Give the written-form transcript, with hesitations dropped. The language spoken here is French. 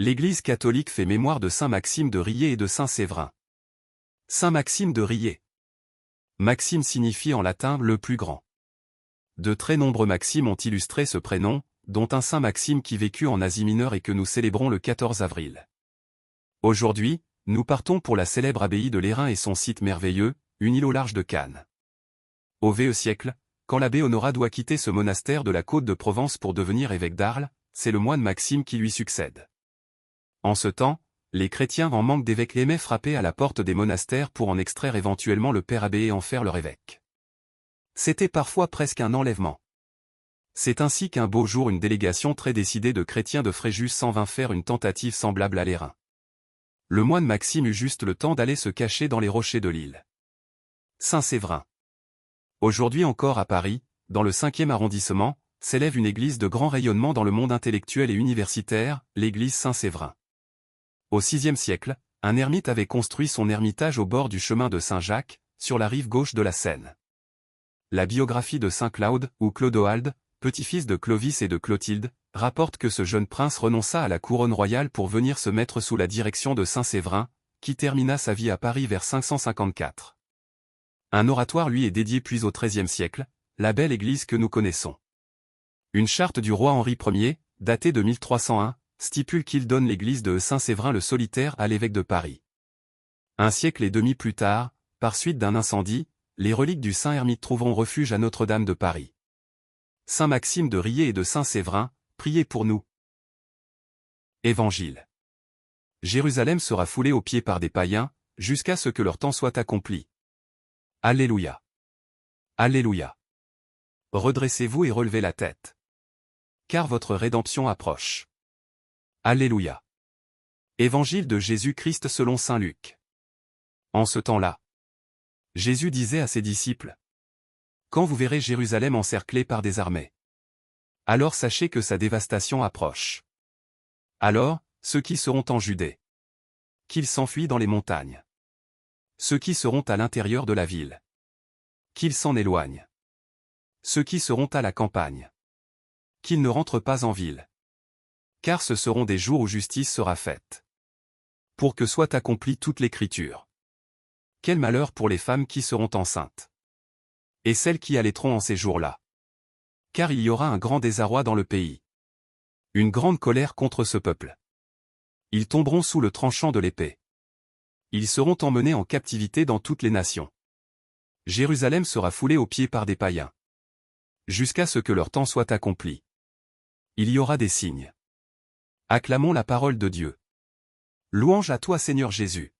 L'Église catholique fait mémoire de saint Maxime de Riez et de saint Séverin. Saint Maxime de Riez. Maxime signifie en latin le plus grand. De très nombreux Maximes ont illustré ce prénom, dont un saint Maxime qui vécut en Asie mineure et que nous célébrons le 14 avril. Aujourd'hui, nous partons pour la célèbre abbaye de Lérins et son site merveilleux, une île au large de Cannes. Au VIe siècle, quand l'abbé Honorat doit quitter ce monastère de la côte de Provence pour devenir évêque d'Arles, c'est le moine Maxime qui lui succède. En ce temps, les chrétiens en manque d'évêques aimaient frapper à la porte des monastères pour en extraire éventuellement le père abbé et en faire leur évêque. C'était parfois presque un enlèvement. C'est ainsi qu'un beau jour une délégation très décidée de chrétiens de Fréjus s'en vint faire une tentative semblable à Lérins. Le moine Maxime eut juste le temps d'aller se cacher dans les rochers de l'île. Saint Séverin. Aujourd'hui encore à Paris, dans le 5e arrondissement, s'élève une église de grand rayonnement dans le monde intellectuel et universitaire, l'église Saint-Séverin. Au VIe siècle, un ermite avait construit son ermitage au bord du chemin de Saint-Jacques, sur la rive gauche de la Seine. La biographie de Saint Claude, ou Clodoald, petit-fils de Clovis et de Clotilde, rapporte que ce jeune prince renonça à la couronne royale pour venir se mettre sous la direction de Saint Séverin, qui termina sa vie à Paris vers 554. Un oratoire lui est dédié puis au XIIIe siècle, la belle église que nous connaissons. Une charte du roi Henri Ier, datée de 1301, stipule qu'il donne l'église de Saint-Séverin le solitaire à l'évêque de Paris. Un siècle et demi plus tard, par suite d'un incendie, les reliques du saint ermite trouveront refuge à Notre-Dame de Paris. Saint Maxime de Riez et de saint Séverin, priez pour nous. Évangile. Jérusalem sera foulée aux pieds par des païens, jusqu'à ce que leur temps soit accompli. Alléluia. Alléluia. Redressez-vous et relevez la tête. Car votre rédemption approche. Alléluia. Évangile de Jésus-Christ selon saint Luc. En ce temps-là, Jésus disait à ses disciples: quand vous verrez Jérusalem encerclée par des armées, alors sachez que sa dévastation approche. Alors, ceux qui seront en Judée, qu'ils s'enfuient dans les montagnes. Ceux qui seront à l'intérieur de la ville, qu'ils s'en éloignent. Ceux qui seront à la campagne, qu'ils ne rentrent pas en ville. Car ce seront des jours où justice sera faite. Pour que soit accomplie toute l'écriture. Quel malheur pour les femmes qui seront enceintes. Et celles qui allaiteront en ces jours-là. Car il y aura un grand désarroi dans le pays. Une grande colère contre ce peuple. Ils tomberont sous le tranchant de l'épée. Ils seront emmenés en captivité dans toutes les nations. Jérusalem sera foulée aux pieds par des païens. Jusqu'à ce que leur temps soit accompli. Il y aura des signes. Acclamons la parole de Dieu. Louange à toi Seigneur Jésus.